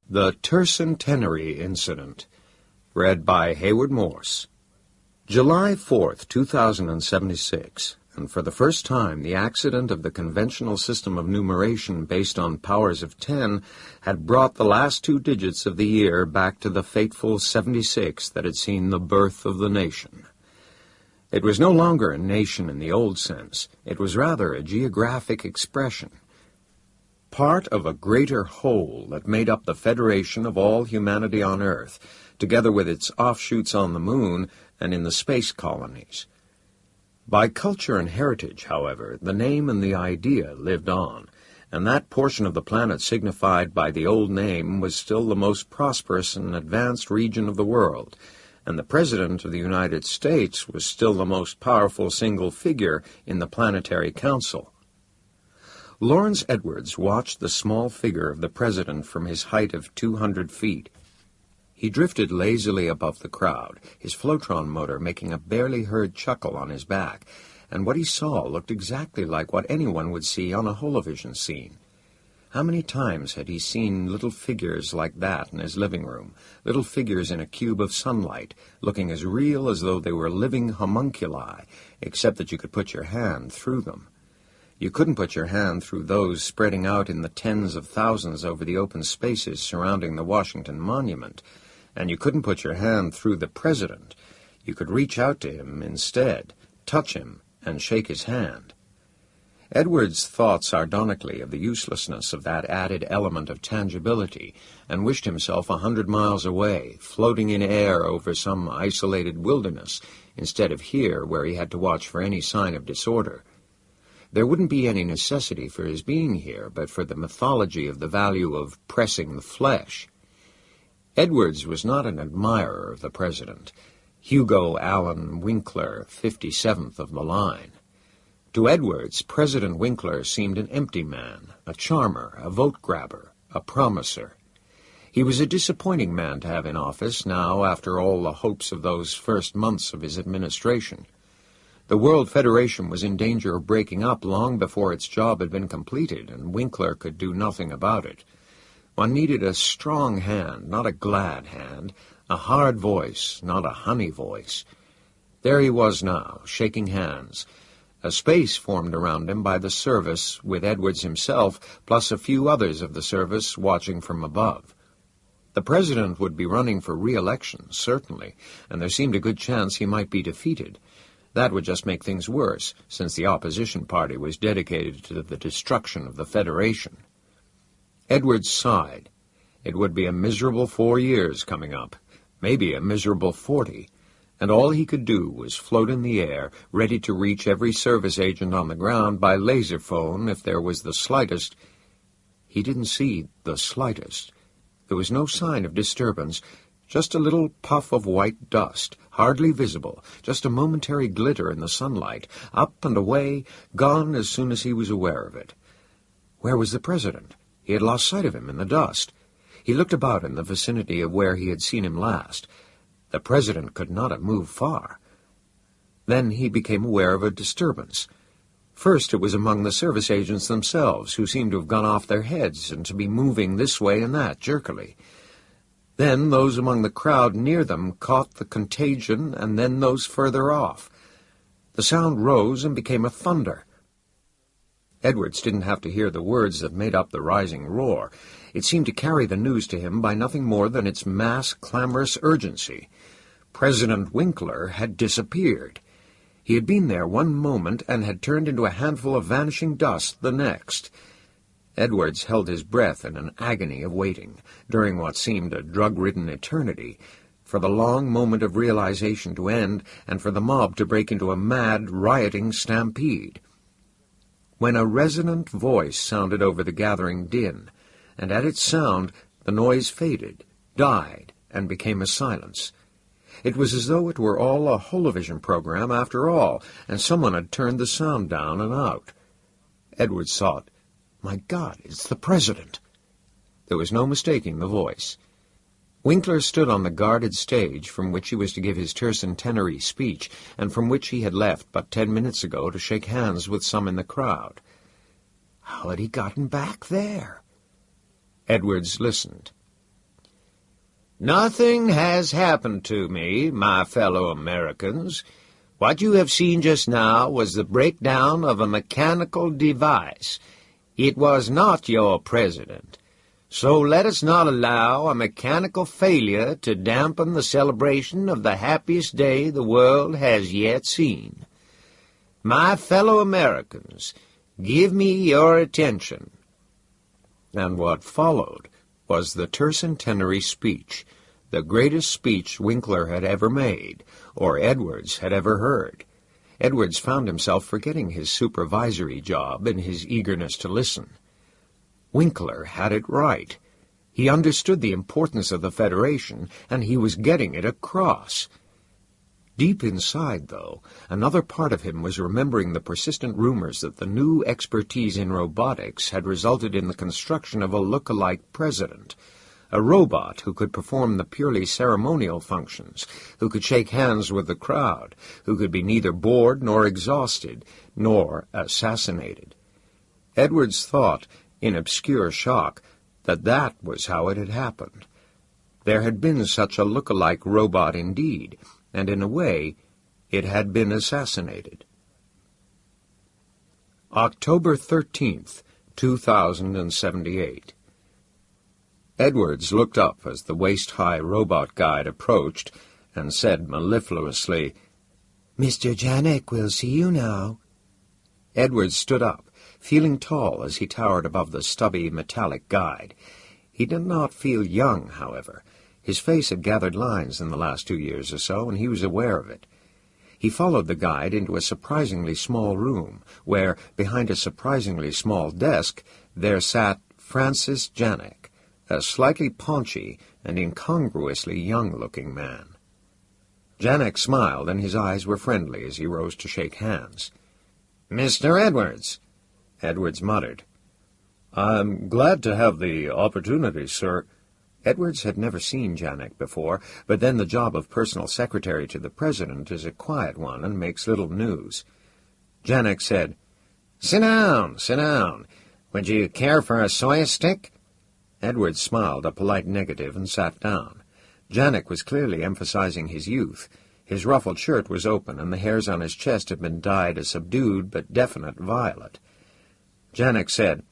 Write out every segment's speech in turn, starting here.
The Tercentenary Incident, read by Hayward Morse. July 4th, 2076, and for the first time the accident of the conventional system of numeration based on powers of 10 had brought the last two digits of the year back to the fateful 76 that had seen the birth of the nation. It was no longer a nation in the old sense. It was rather a geographic expression, part of a greater whole that made up the federation of all humanity on Earth, together with its offshoots on the Moon and in the space colonies. By culture and heritage, however, the name and the idea lived on, and that portion of the planet signified by the old name was still the most prosperous and advanced region of the world, and the President of the United States was still the most powerful single figure in the Planetary Council. Lawrence Edwards watched the small figure of the President from his height of 200 feet. He drifted lazily above the crowd, his Flotron motor making a barely heard chuckle on his back, and what he saw looked exactly like what anyone would see on a holovision scene. How many times had he seen little figures like that in his living room, little figures in a cube of sunlight, looking as real as though they were living homunculi, except that you could put your hand through them. You couldn't put your hand through those spreading out in the tens of thousands over the open spaces surrounding the Washington Monument, and you couldn't put your hand through the President. You could reach out to him instead, touch him, and shake his hand. Edwards thought sardonically of the uselessness of that added element of tangibility, and wished himself 100 miles away, floating in air over some isolated wilderness, instead of here where he had to watch for any sign of disorder. There wouldn't be any necessity for his being here, but for the mythology of the value of pressing the flesh. Edwards was not an admirer of the President, Hugo Allen Winkler, 57th of the line. To Edwards, President Winkler seemed an empty man, a charmer, a vote-grabber, a promiser. He was a disappointing man to have in office now after all the hopes of those first months of his administration. The World Federation was in danger of breaking up long before its job had been completed, and Winkler could do nothing about it. One needed a strong hand, not a glad hand, a hard voice, not a honey voice. There he was now, shaking hands. A space formed around him by the service, with Edwards himself, plus a few others of the service watching from above. The President would be running for re-election, certainly, and there seemed a good chance he might be defeated. That would just make things worse, since the opposition party was dedicated to the destruction of the Federation. Edwards sighed. It would be a miserable 4 years coming up, maybe a miserable 40, and all he could do was float in the air, ready to reach every service agent on the ground by laser phone if there was the slightest. He didn't see the slightest. There was no sign of disturbance, just a little puff of white dust, hardly visible, just a momentary glitter in the sunlight, up and away, gone as soon as he was aware of it. Where was the President? He had lost sight of him in the dust. He looked about in the vicinity of where he had seen him last. The President could not have moved far. Then he became aware of a disturbance. First it was among the service agents themselves, who seemed to have gone off their heads and to be moving this way and that jerkily. Then those among the crowd near them caught the contagion, and then those further off. The sound rose and became a thunder. Edwards didn't have to hear the words that made up the rising roar. It seemed to carry the news to him by nothing more than its mass, clamorous urgency. President Winkler had disappeared. He had been there one moment and had turned into a handful of vanishing dust the next. Edwards held his breath in an agony of waiting, during what seemed a drug-ridden eternity, for the long moment of realization to end and for the mob to break into a mad, rioting stampede. When a resonant voice sounded over the gathering din, and at its sound the noise faded, died, and became a silence. It was as though it were all a holovision program after all, and someone had turned the sound down and out. Edwards thought, "My God, it's the President." There was no mistaking the voice. Winkler stood on the guarded stage from which he was to give his tercentenary speech, and from which he had left but 10 minutes ago to shake hands with some in the crowd. How had he gotten back there? Edwards listened. Nothing has happened to me, my fellow Americans. What you have seen just now was the breakdown of a mechanical device. It was not your president. So let us not allow a mechanical failure to dampen the celebration of the happiest day the world has yet seen. My fellow Americans, give me your attention. And what followed was the Tercentenary speech, the greatest speech Winkler had ever made, or Edwards had ever heard. Edwards found himself forgetting his supervisory job in his eagerness to listen. Winkler had it right. He understood the importance of the Federation, and he was getting it across. Deep inside, though, another part of him was remembering the persistent rumors that the new expertise in robotics had resulted in the construction of a look-alike president, a robot who could perform the purely ceremonial functions, who could shake hands with the crowd, who could be neither bored nor exhausted, nor assassinated. Edwards thought, in obscure shock, that that was how it had happened. There had been such a look-alike robot indeed, and in a way, it had been assassinated. October 13th, 2078. Edwards looked up as the waist-high robot guide approached and said mellifluously, "Mr. Janek will see you now." Edwards stood up, feeling tall as he towered above the stubby metallic guide. He did not feel young, however. His face had gathered lines in the last 2 years or so, and he was aware of it. He followed the guide into a surprisingly small room, where, behind a surprisingly small desk, there sat Francis Janek, a slightly paunchy and incongruously young-looking man. Janek smiled, and his eyes were friendly as he rose to shake hands. "Mr. Edwards," Edwards muttered. "I'm glad to have the opportunity, sir." Edwards had never seen Janek before, but then the job of personal secretary to the president is a quiet one and makes little news. Janek said, Sit down, sit down. Would you care for a soya stick?" Edwards smiled a polite negative and sat down. Janek was clearly emphasizing his youth. His ruffled shirt was open, and the hairs on his chest had been dyed a subdued but definite violet. Janek said,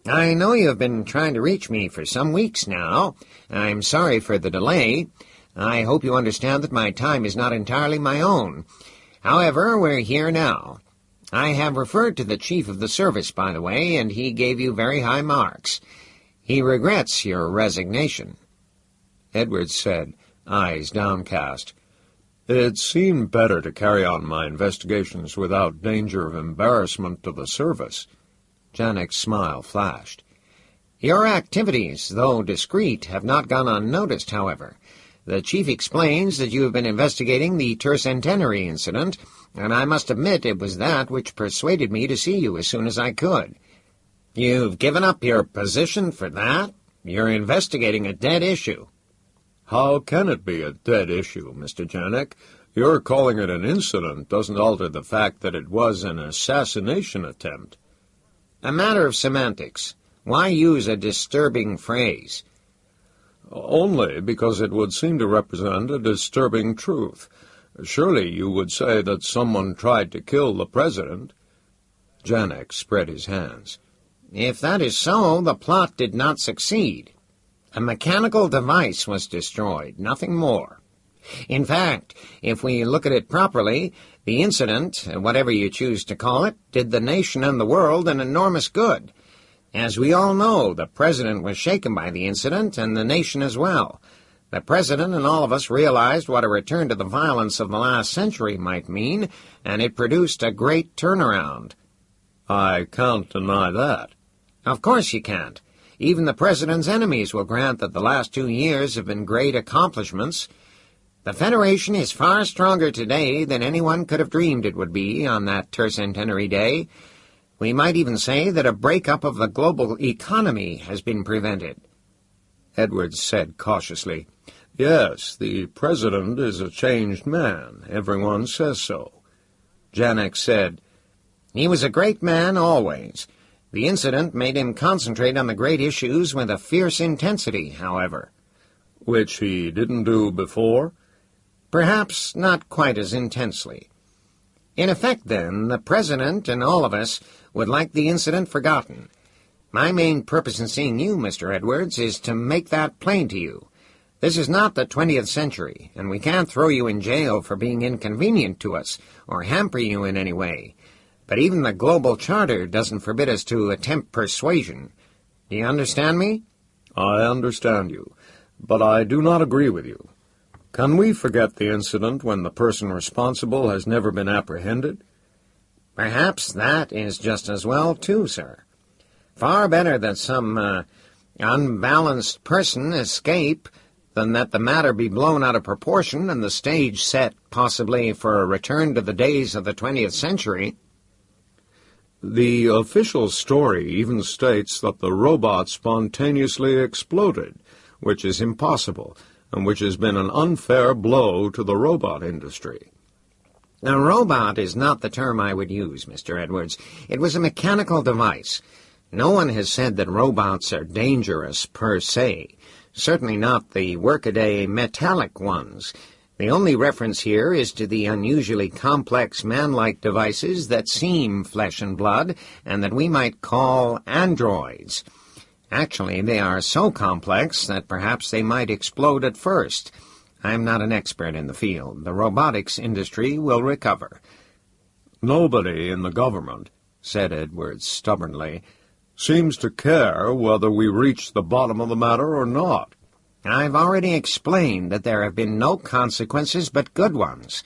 "I know you have been trying to reach me for some weeks now. I'm sorry for the delay. I hope you understand that my time is not entirely my own. However, we're here now. I have referred to the chief of the service, by the way, and he gave you very high marks. He regrets your resignation." Edwards said, eyes downcast, "It seemed better to carry on my investigations without danger of embarrassment to the service." Janek's smile flashed. "Your activities, though discreet, have not gone unnoticed, however. The chief explains that you have been investigating the Tercentenary incident, and I must admit it was that which persuaded me to see you as soon as I could. You've given up your position for that? You're investigating a dead issue." "How can it be a dead issue, Mr. Janek? Your calling it an incident doesn't alter the fact that it was an assassination attempt." "A matter of semantics. Why use a disturbing phrase?" "Only because it would seem to represent a disturbing truth. Surely you would say that someone tried to kill the president." Janek spread his hands. "If that is so, the plot did not succeed. A mechanical device was destroyed, nothing more. In fact, if we look at it properly, the incident, whatever you choose to call it, did the nation and the world an enormous good. As we all know, the president was shaken by the incident, and the nation as well. The president and all of us realized what a return to the violence of the last century might mean, and it produced a great turnaround." "I can't deny that." "Of course you can't. Even the president's enemies will grant that the last 2 years have been great accomplishments. The Federation is far stronger today than anyone could have dreamed it would be on that Tercentenary day. We might even say that a breakup of the global economy has been prevented." Edwards said cautiously, "Yes, the president is a changed man. Everyone says so." Janek said, "He was a great man always. The incident made him concentrate on the great issues with a fierce intensity, however." Which he didn't do before? Perhaps not quite as intensely. In effect, then, the President and all of us would like the incident forgotten. My main purpose in seeing you, Mr. Edwards, is to make that plain to you. This is not the 20th century, and we can't throw you in jail for being inconvenient to us or hamper you in any way. But even the Global Charter doesn't forbid us to attempt persuasion. Do you understand me? I understand you, but I do not agree with you. Can we forget the incident when the person responsible has never been apprehended? Perhaps that is just as well, too, sir. Far better that some unbalanced person escape than that the matter be blown out of proportion and the stage set possibly for a return to the days of the 20th century. The official story even states that the robot spontaneously exploded, which is impossible, and which has been an unfair blow to the robot industry. A robot is not the term I would use, Mr. Edwards. It was a mechanical device. No one has said that robots are dangerous per se, certainly not the workaday metallic ones. The only reference here is to the unusually complex man-like devices that seem flesh and blood and that we might call androids. Actually, they are so complex that perhaps they might explode at first. I'm not an expert in the field. The robotics industry will recover. Nobody in the government, said Edwards stubbornly, seems to care whether we reach the bottom of the matter or not. I've already explained that there have been no consequences but good ones.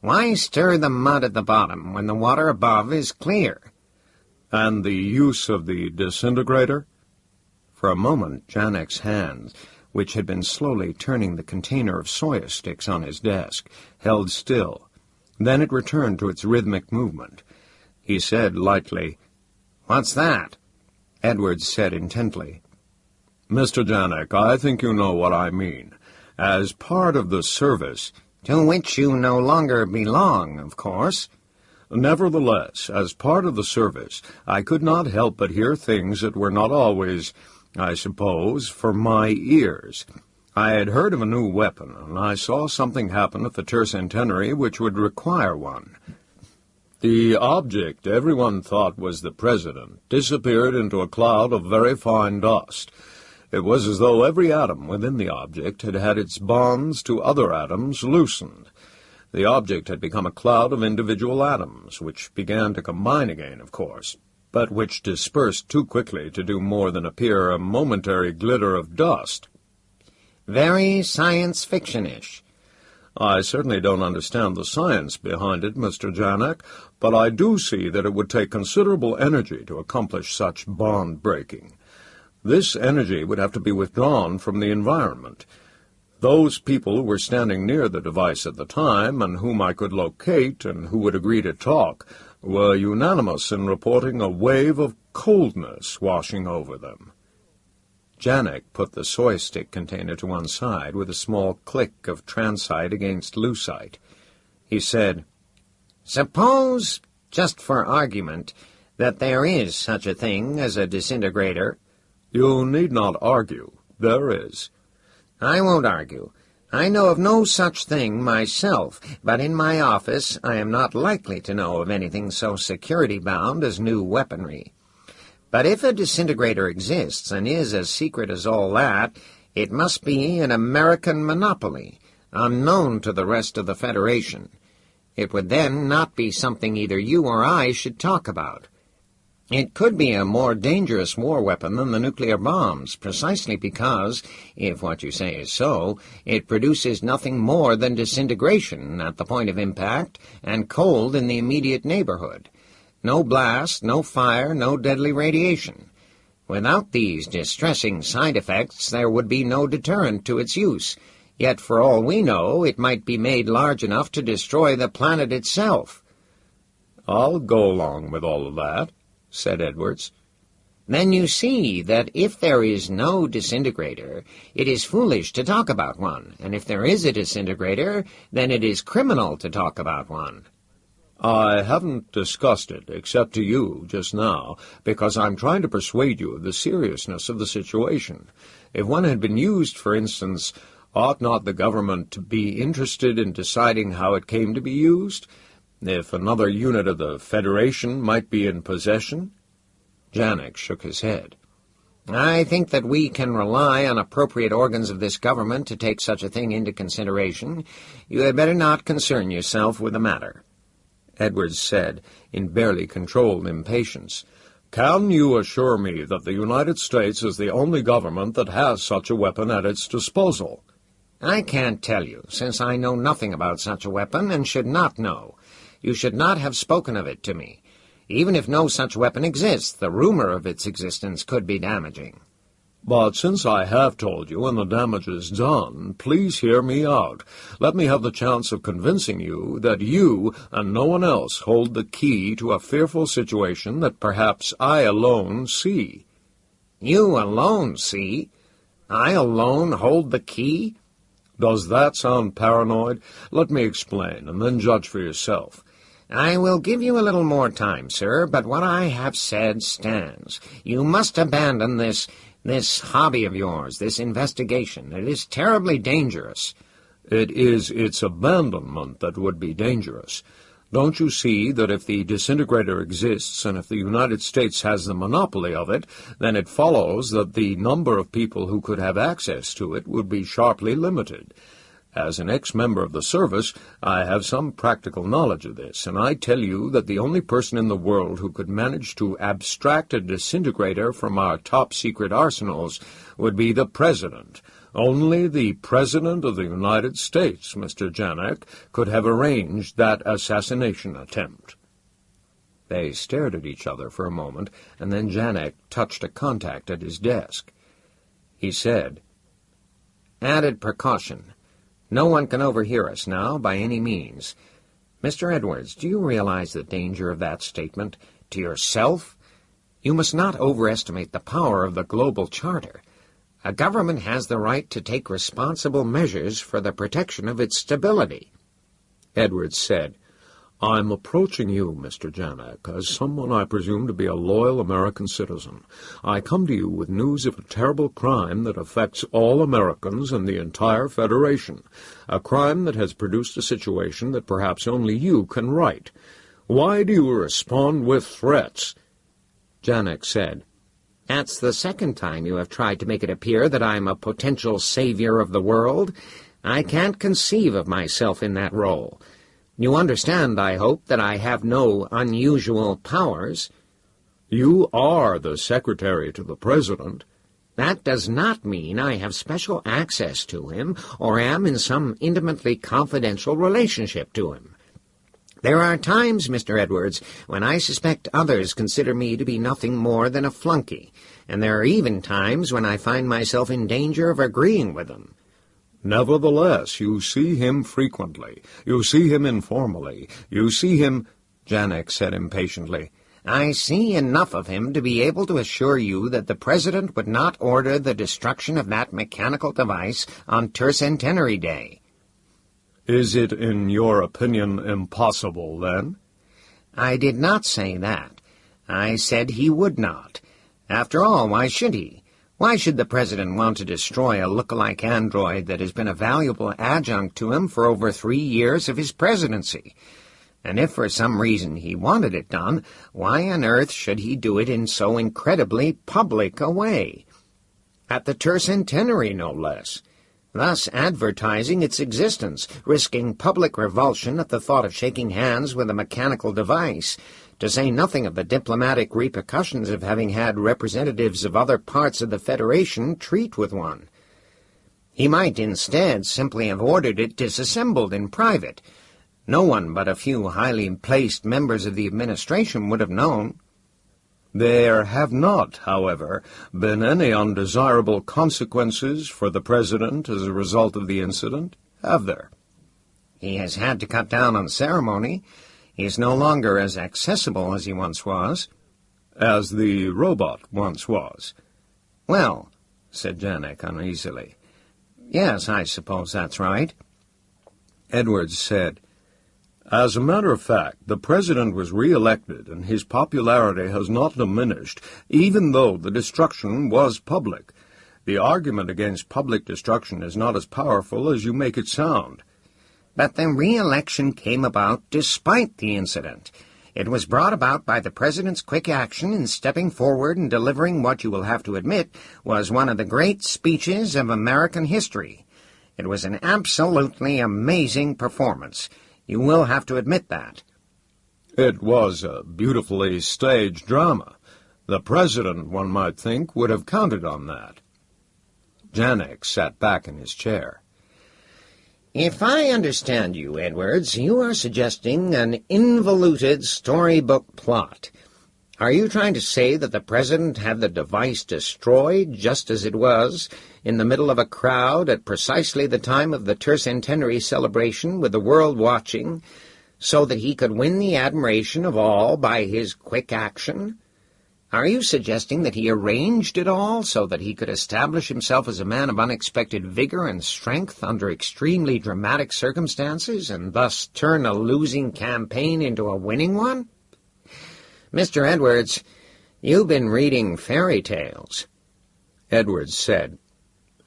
Why stir the mud at the bottom when the water above is clear? And the use of the disintegrator? For a moment, Janek's hands, which had been slowly turning the container of soya sticks on his desk, held still. Then it returned to its rhythmic movement. He said lightly, "What's that?" Edwards said intently, "Mr. Janek, I think you know what I mean. As part of the service—" "To which you no longer belong, of course." "Nevertheless, as part of the service, I could not help but hear things that were not always, I suppose, for my ears. I had heard of a new weapon, and I saw something happen at the Tercentenary which would require one. The object everyone thought was the President disappeared into a cloud of very fine dust. It was as though every atom within the object had had its bonds to other atoms loosened. The object had become a cloud of individual atoms, which began to combine again, of course, but which dispersed too quickly to do more than appear a momentary glitter of dust." "Very science fiction-ish." "I certainly don't understand the science behind it, Mr. Janek, but I do see that it would take considerable energy to accomplish such bond-breaking. This energy would have to be withdrawn from the environment. Those people who were standing near the device at the time, and whom I could locate and who would agree to talk, were unanimous in reporting a wave of coldness washing over them." Janek put the soy stick container to one side with a small click of transite against lucite. He said, "Suppose, just for argument, that there is such a thing as a disintegrator." "You need not argue. There is." "I won't argue. I know of no such thing myself, but in my office I am not likely to know of anything so security-bound as new weaponry. But if a disintegrator exists and is as secret as all that, it must be an American monopoly, unknown to the rest of the Federation. It would then not be something either you or I should talk about. It could be a more dangerous war weapon than the nuclear bombs, precisely because, if what you say is so, it produces nothing more than disintegration at the point of impact and cold in the immediate neighborhood. No blast, no fire, no deadly radiation. Without these distressing side effects, there would be no deterrent to its use. Yet, for all we know, it might be made large enough to destroy the planet itself." "I'll go along with all of that," said Edwards. "Then you see that if there is no disintegrator, it is foolish to talk about one, and if there is a disintegrator, then it is criminal to talk about one." I haven't discussed it, except to you, just now, because I'm trying to persuade you of the seriousness of the situation. If one had been used, for instance, ought not the government to be interested in deciding how it came to be used? If another unit of the Federation might be in possession? Janek shook his head. I think that we can rely on appropriate organs of this government to take such a thing into consideration. You had better not concern yourself with the matter. Edwards said, in barely controlled impatience. Can you assure me that the United States is the only government that has such a weapon at its disposal? I can't tell you, since I know nothing about such a weapon and should not know. You should not have spoken of it to me. Even if no such weapon exists, the rumor of its existence could be damaging. But since I have told you and the damage is done, please hear me out. Let me have the chance of convincing you that you and no one else hold the key to a fearful situation that perhaps I alone see. You alone see? I alone hold the key? Does that sound paranoid? Let me explain, and then judge for yourself. I will give you a little more time, sir, but what I have said stands. You must abandon this hobby of yours, this investigation. It is terribly dangerous. It is its abandonment that would be dangerous. Don't you see that if the disintegrator exists and if the United States has the monopoly of it, then it follows that the number of people who could have access to it would be sharply limited. As an ex-member of the service, I have some practical knowledge of this, and I tell you that the only person in the world who could manage to abstract a disintegrator from our top-secret arsenals would be the President. Only the President of the United States, Mr. Janek, could have arranged that assassination attempt. They stared at each other for a moment, and then Janek touched a contact at his desk. He said, "Added precaution. No one can overhear us now by any means. Mr. Edwards, do you realize the danger of that statement? To yourself? You must not overestimate the power of the global charter. A government has the right to take responsible measures for the protection of its stability." Edwards said, I'm approaching you, Mr. Janek, as someone I presume to be a loyal American citizen. I come to you with news of a terrible crime that affects all Americans and the entire Federation, a crime that has produced a situation that perhaps only you can right. Why do you respond with threats? Janek said, "That's the second time you have tried to make it appear that I'm a potential savior of the world. I can't conceive of myself in that role. You understand, I hope, that I have no unusual powers." You are the secretary to the President. That does not mean I have special access to him or am in some intimately confidential relationship to him. There are times, Mr. Edwards, when I suspect others consider me to be nothing more than a flunky, and there are even times when I find myself in danger of agreeing with them. Nevertheless, you see him frequently. You see him informally. You see him, Janek said impatiently. I see enough of him to be able to assure you that the President would not order the destruction of that mechanical device on Tercentenary Day. Is it, in your opinion, impossible, then? I did not say that. I said he would not. After all, why should he? Why should the President want to destroy a look-alike android that has been a valuable adjunct to him for over 3 years of his presidency? And if for some reason he wanted it done, why on earth should he do it in so incredibly public a way? At the Tercentenary, no less. Thus advertising its existence, risking public revulsion at the thought of shaking hands with a mechanical device, to say nothing of the diplomatic repercussions of having had representatives of other parts of the Federation treat with one. He might instead simply have ordered it disassembled in private. No one but a few highly placed members of the administration would have known. There have not, however, been any undesirable consequences for the President as a result of the incident, have there? He has had to cut down on ceremony. He is no longer as accessible as he once was. As the robot once was. Well, said Janek uneasily. Yes, I suppose that's right. Edwards said, As a matter of fact, the president was re-elected, and his popularity has not diminished, even though the destruction was public. The argument against public destruction is not as powerful as you make it sound. But the re-election came about despite the incident. It was brought about by the president's quick action in stepping forward and delivering what you will have to admit was one of the great speeches of American history. It was an absolutely amazing performance. You will have to admit that. It was a beautifully staged drama. The president, one might think, would have counted on that. Janek sat back in his chair. If I understand you, Edwards, you are suggesting an involuted storybook plot. Are you trying to say that the president had the device destroyed just as it was, in the middle of a crowd at precisely the time of the Tercentenary celebration with the world watching, so that he could win the admiration of all by his quick action? Are you suggesting that he arranged it all so that he could establish himself as a man of unexpected vigor and strength under extremely dramatic circumstances, and thus turn a losing campaign into a winning one? Mr. Edwards, you've been reading fairy tales. Edwards said,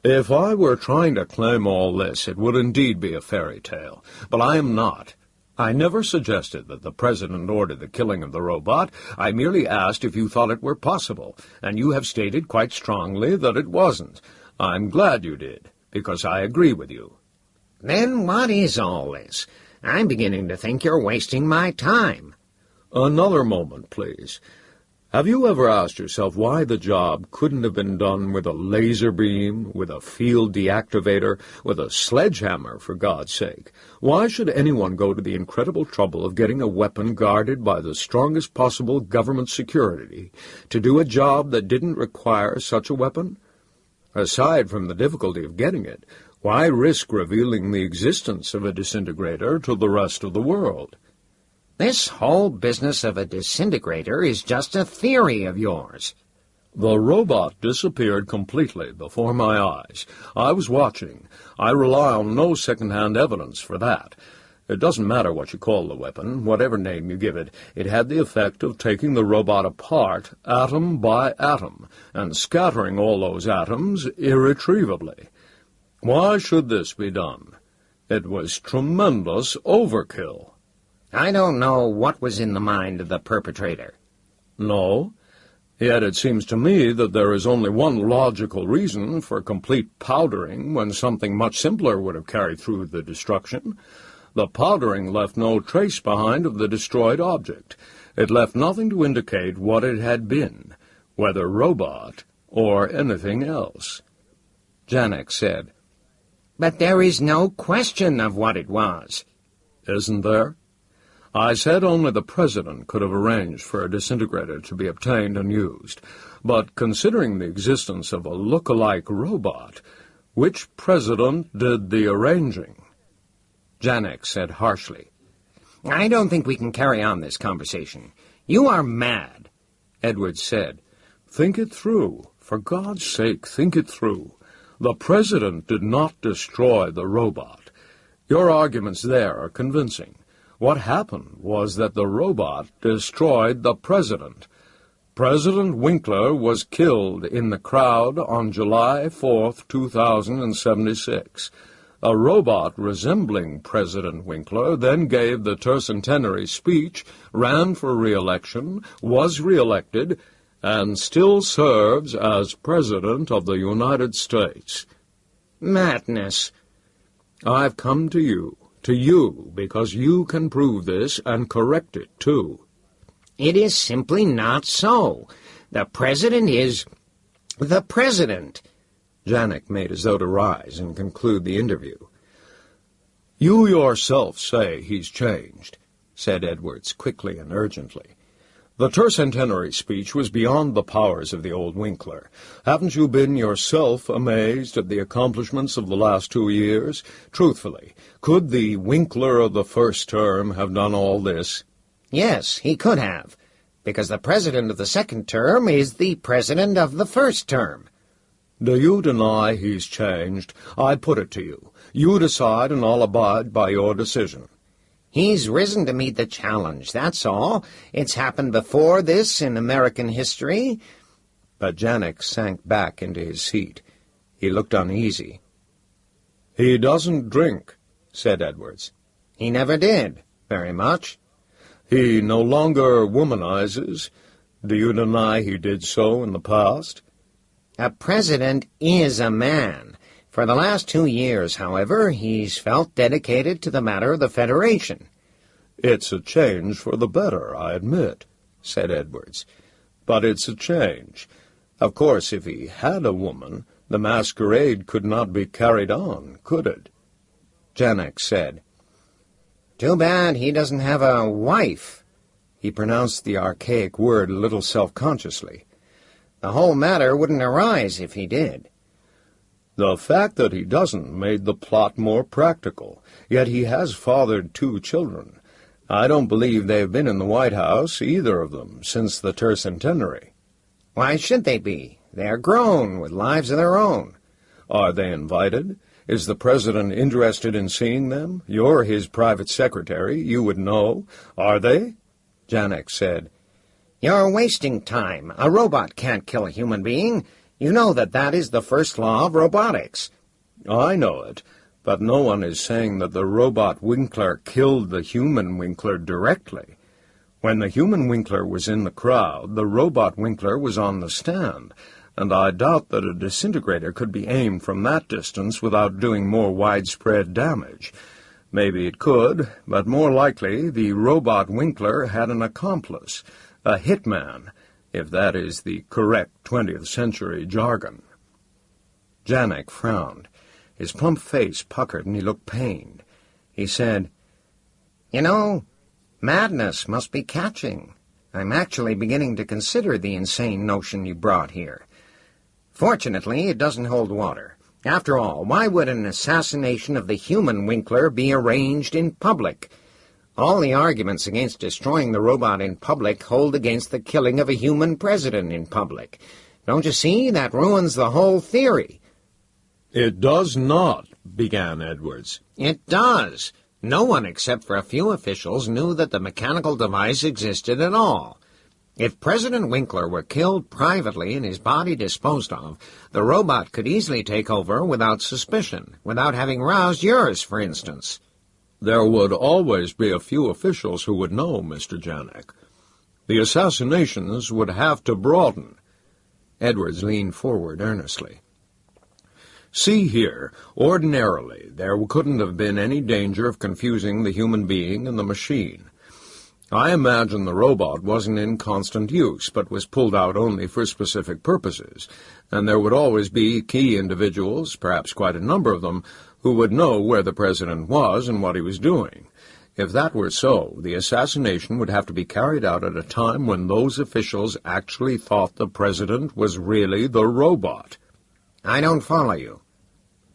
If I were trying to claim all this, it would indeed be a fairy tale, but I am not. I never suggested that the president ordered the killing of the robot. I merely asked if you thought it were possible, and you have stated quite strongly that it wasn't. I'm glad you did, because I agree with you. Then what is all this? I'm beginning to think you're wasting my time. Another moment, please. Have you ever asked yourself why the job couldn't have been done with a laser beam, with a field deactivator, with a sledgehammer, for God's sake? Why should anyone go to the incredible trouble of getting a weapon guarded by the strongest possible government security to do a job that didn't require such a weapon? Aside from the difficulty of getting it, why risk revealing the existence of a disintegrator to the rest of the world? This whole business of a disintegrator is just a theory of yours. The robot disappeared completely before my eyes. I was watching. I rely on no second-hand evidence for that. It doesn't matter what you call the weapon, whatever name you give it. It had the effect of taking the robot apart, atom by atom, and scattering all those atoms irretrievably. Why should this be done? It was tremendous overkill. I don't know what was in the mind of the perpetrator. No? Yet it seems to me that there is only one logical reason for complete powdering when something much simpler would have carried through the destruction. The powdering left no trace behind of the destroyed object. It left nothing to indicate what it had been, whether robot or anything else. Janek said, But there is no question of what it was. Isn't there? I said only the president could have arranged for a disintegrator to be obtained and used. But considering the existence of a look-alike robot, which president did the arranging? Janek said harshly, I don't think we can carry on this conversation. You are mad. Edwards said, Think it through. For God's sake, think it through. The president did not destroy the robot. Your arguments there are convincing. What happened was that the robot destroyed the president. President Winkler was killed in the crowd on July 4th, 2076. A robot resembling President Winkler then gave the Tercentenary speech, ran for re-election, was re-elected, and still serves as President of the United States. Madness. I've come to you because you can prove this and correct it, too. It is simply not so. The president is the president. Janek made as though to rise and conclude the interview. You yourself say he's changed, said Edwards quickly and urgently. The Tercentenary speech was beyond the powers of the old Winkler. Haven't you been yourself amazed at the accomplishments of the last 2 years? Truthfully, could the Winkler of the first term have done all this? Yes, he could have, because the president of the second term is the president of the first term. Do you deny he's changed? I put it to you. You decide, and I'll abide by your decision. He's risen to meet the challenge, that's all. It's happened before this in American history. But Janek sank back into his seat. He looked uneasy. "He doesn't drink," said Edwards. He never did, very much. "He no longer womanizes. Do you deny he did so in the past?" A president is a man. For the last 2 years, however, he's felt dedicated to the matter of the Federation. "It's a change for the better, I admit," said Edwards. "But it's a change. Of course, if he had a woman, the masquerade could not be carried on, could it?" Janek said, "Too bad he doesn't have a wife." He pronounced the archaic word a little self-consciously. The whole matter wouldn't arise if he did. "The fact that he doesn't made the plot more practical, yet he has fathered 2 children. I don't believe they've been in the White House, either of them, since the Tercentenary." Why should they be? They're grown, with lives of their own. "Are they invited? Is the President interested in seeing them? You're his private secretary. You would know. Are they?" Janek said, "You're wasting time. A robot can't kill a human being. You know that is the first law of robotics." "I know it, but no one is saying that the robot Winkler killed the human Winkler directly. When the human Winkler was in the crowd, the robot Winkler was on the stand, and I doubt that a disintegrator could be aimed from that distance without doing more widespread damage. Maybe it could, but more likely the robot Winkler had an accomplice, a hitman, if that is the correct 20th century jargon." Janek frowned. His plump face puckered and he looked pained. He said, "You know, madness must be catching. I'm actually beginning to consider the insane notion you brought here. Fortunately, it doesn't hold water. After all, why would an assassination of the human Winkler be arranged in public? All the arguments against destroying the robot in public hold against the killing of a human president in public. Don't you see? That ruins the whole theory." "It does not," began Edwards. "It does. No one except for a few officials knew that the mechanical device existed at all. If President Winkler were killed privately and his body disposed of, the robot could easily take over without suspicion, without having roused yours, for instance." "There would always be a few officials who would know, Mr. Janek. The assassinations would have to broaden." Edwards leaned forward earnestly. "See here, ordinarily there couldn't have been any danger of confusing the human being and the machine. I imagine the robot wasn't in constant use, but was pulled out only for specific purposes, and there would always be key individuals, perhaps quite a number of them, who would know where the President was and what he was doing. If that were so, the assassination would have to be carried out at a time when those officials actually thought the President was really the robot." "I don't follow you."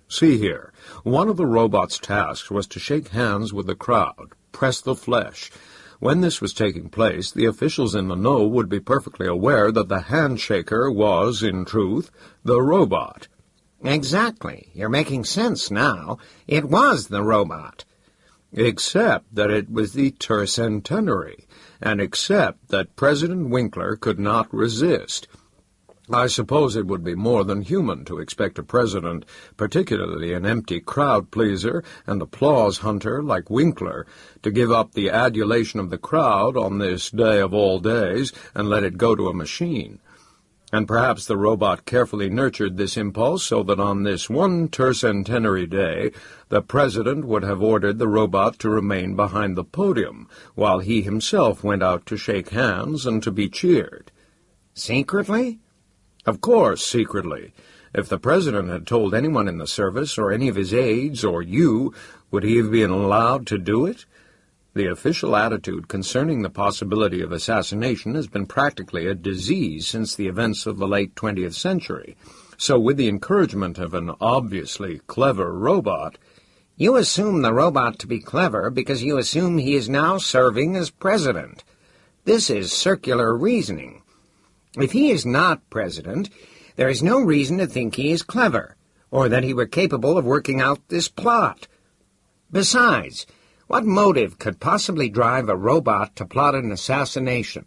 "See here, one of the robot's tasks was to shake hands with the crowd, press the flesh. When this was taking place, the officials in the know would be perfectly aware that the handshaker was, in truth, the robot." "Exactly. You're making sense now. It was the robot." "Except that it was the Tercentenary, and except that President Winkler could not resist. I suppose it would be more than human to expect a president, particularly an empty crowd-pleaser and applause-hunter like Winkler, to give up the adulation of the crowd on this day of all days and let it go to a machine. And perhaps the robot carefully nurtured this impulse so that on this one Tercentenary day the president would have ordered the robot to remain behind the podium, while he himself went out to shake hands and to be cheered." "Secretly?" "Of course, secretly. If the President had told anyone in the service, or any of his aides, or you, would he have been allowed to do it? The official attitude concerning the possibility of assassination has been practically a disease since the events of the late 20th century. So with the encouragement of an obviously clever robot—" "You assume the robot to be clever because you assume he is now serving as president. This is circular reasoning. If he is not president, there is no reason to think he is clever, or that he were capable of working out this plot. Besides, What motive could possibly drive a robot to plot an assassination?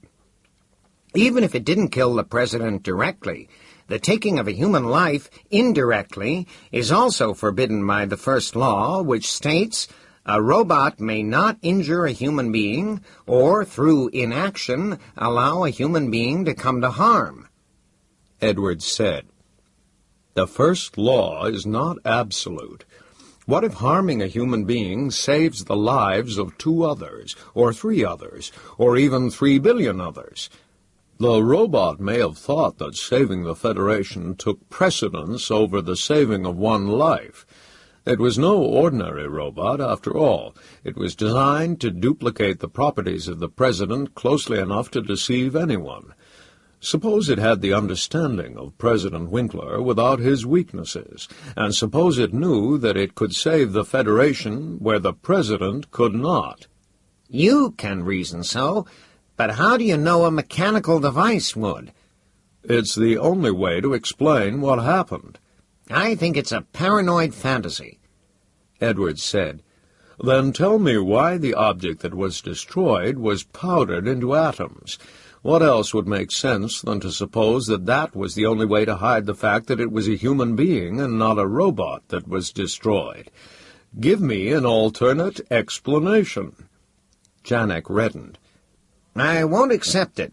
Even if it didn't kill the president directly, the taking of a human life indirectly is also forbidden by the First Law, which states, a robot may not injure a human being or, through inaction, allow a human being to come to harm. Edwards said, "The First Law is not absolute. What if harming a human being saves the lives of 2 others, or 3 others, or even 3 billion others? The robot may have thought that saving the Federation took precedence over the saving of 1 life. It was no ordinary robot, after all. It was designed to duplicate the properties of the President closely enough to deceive anyone. Suppose it had the understanding of President Winkler without his weaknesses, and suppose it knew that it could save the Federation where the President could not." You can reason so, but how do you know a mechanical device would? "It's the only way to explain what happened." I think it's a paranoid fantasy. Edwards said, "Then tell me why the object that was destroyed was powdered into atoms. What else would make sense than to suppose that that was the only way to hide the fact that it was a human being and not a robot that was destroyed? Give me an alternate explanation." Janek reddened. "I won't accept it."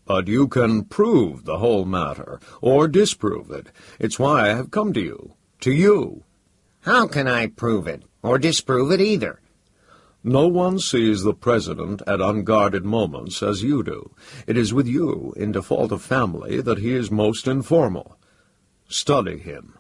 "But you can prove the whole matter, or disprove it. It's why I have come to you. To you." "How can I prove it, or disprove it either?" "No one sees the President at unguarded moments as you do. It is with you, in default of family, that he is most informal. Study him."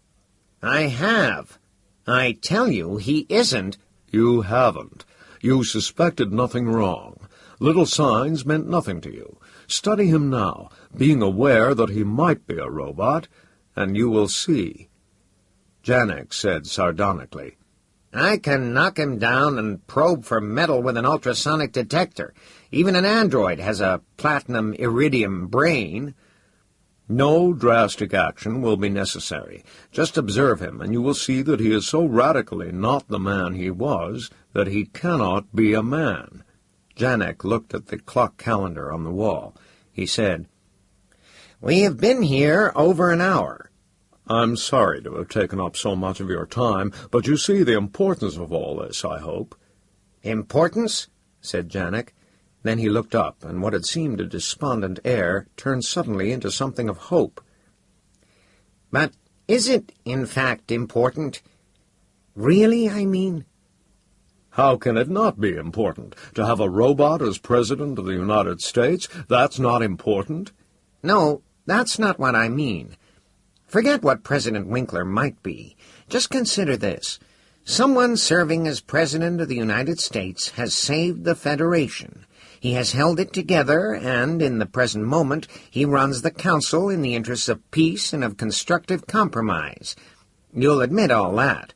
"I have. I tell you, he isn't." "You haven't. You suspected nothing wrong. Little signs meant nothing to you. Study him now, being aware that he might be a robot, and you will see." Janek said sardonically, "I can knock him down and probe for metal with an ultrasonic detector. Even an android has a platinum iridium brain." "No drastic action will be necessary. Just observe him, and you will see that he is so radically not the man he was that he cannot be a man." Janek looked at the clock calendar on the wall. He said, "We have been here over an hour." "I'm sorry to have taken up so much of your time, but you see the importance of all this, I hope." "Importance?" said Janek. Then he looked up, and what had seemed a despondent air turned suddenly into something of hope. "But is it, in fact, important? Really, I mean?" "How can it not be important? To have a robot as President of the United States, that's not important?" "No, that's not what I mean. Forget what President Winkler might be. Just consider this. Someone serving as President of the United States has saved the Federation. He has held it together, and in the present moment he runs the Council in the interests of peace and of constructive compromise. You'll admit all that,"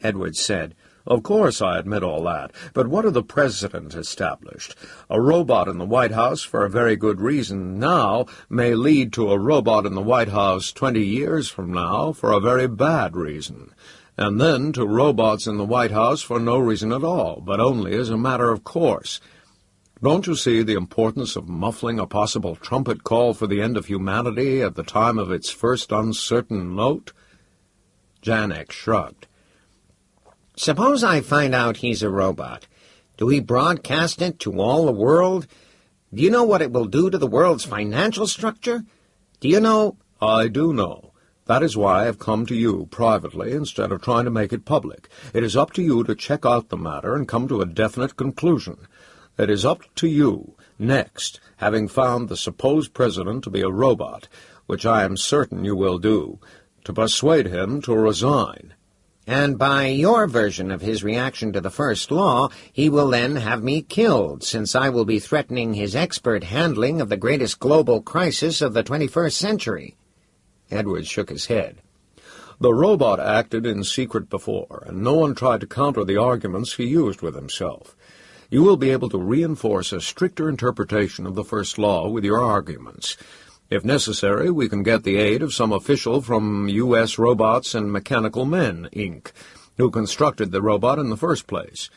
Edwards said. "Of course I admit all that, but what have the President established? A robot in the White House for a very good reason now may lead to a robot in the White House 20 years from now for a very bad reason, and then to robots in the White House for no reason at all, but only as a matter of course. Don't you see the importance of muffling a possible trumpet call for the end of humanity at the time of its first uncertain note?" Janek shrugged. "Suppose I find out he's a robot. Do we broadcast it to all the world? Do you know what it will do to the world's financial structure? Do you know—" "I do know. That is why I have come to you privately instead of trying to make it public. It is up to you to check out the matter and come to a definite conclusion. It is up to you, next, having found the supposed President to be a robot, which I am certain you will do, to persuade him to resign." "And by your version of his reaction to the First Law, he will then have me killed, since I will be threatening his expert handling of the greatest global crisis of the 21st century." Edwards shook his head. "The robot acted in secret before, and no one tried to counter the arguments he used with himself. You will be able to reinforce a stricter interpretation of the First Law with your arguments. If necessary, we can get the aid of some official from U.S. Robots and Mechanical Men, Inc., who constructed the robot in the first place.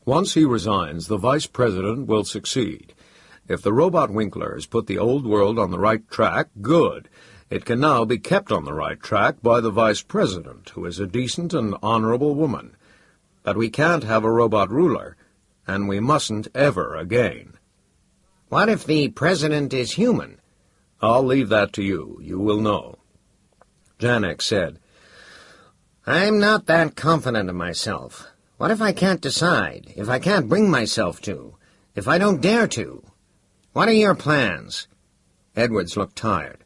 Once he resigns, the vice president will succeed. If the robot Winklers put the old world on the right track, good. It can now be kept on the right track by the vice president, who is a decent and honorable woman. But we can't have a robot ruler, and we mustn't ever again. What if the president is human? I'll leave that to you. You will know. Janek said, I'm not that confident of myself. What if I can't decide, if I can't bring myself to, if I don't dare to? What are your plans? Edwards looked tired.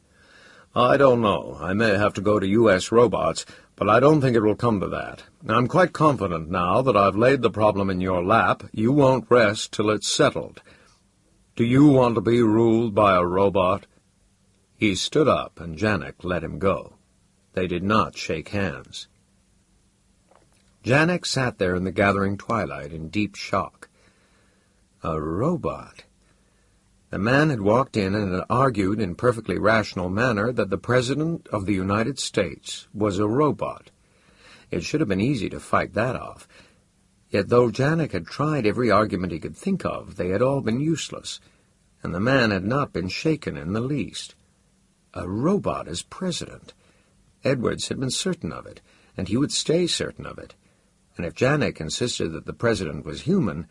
I don't know. I may have to go to U.S. robots, but I don't think it will come to that. I'm quite confident now that I've laid the problem in your lap. You won't rest till it's settled. Do you want to be ruled by a robot? He stood up, and Janek let him go. They did not shake hands. Janek sat there in the gathering twilight in deep shock. A robot. The man had walked in and had argued in perfectly rational manner that the President of the United States was a robot. It should have been easy to fight that off. Yet though Janek had tried every argument he could think of, they had all been useless, and the man had not been shaken in the least. A robot as president. Edwards had been certain of it, and he would stay certain of it. And if Janek insisted that the president was human,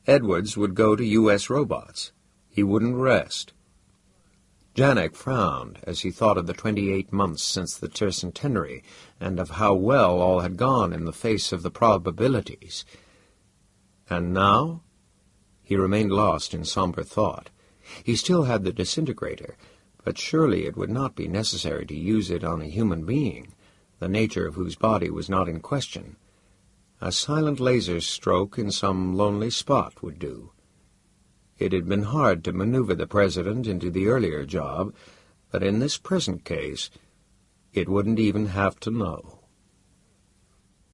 Edwards would go to U.S. robots. He wouldn't rest. Janek frowned as he thought of the 28 months since the Tercentenary, and of how well all had gone in the face of the probabilities. And now? He remained lost in somber thought. He still had the disintegrator, but surely it would not be necessary to use it on a human being, the nature of whose body was not in question. A silent laser stroke in some lonely spot would do. It had been hard to maneuver the president into the earlier job, but in this present case, it wouldn't even have to know.